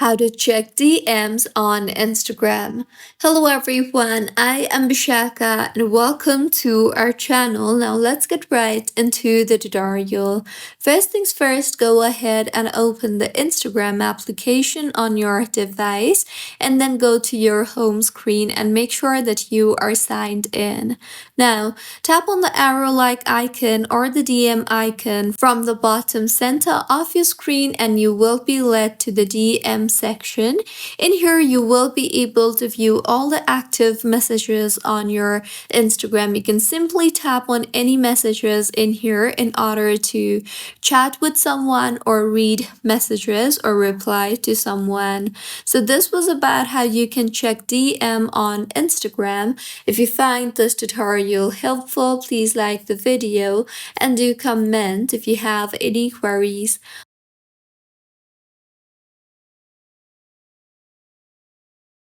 How to check DMs on Instagram. Hello everyone, I am Bishaka and welcome to our channel. Now let's get right into the tutorial. First things first, go ahead and open the Instagram application on your device and then go to your home screen and make sure that you are signed in. Now tap on the arrow-like icon or the DM icon from the bottom center of your screen and you will be led to the DM section. In here, you will be able to view all the active messages on your Instagram. You can simply tap on any messages in here in order to chat with someone or read messages or reply to someone. So this was about how you can check DM on Instagram. If you find this tutorial helpful, please like the video and do comment if you have any queries.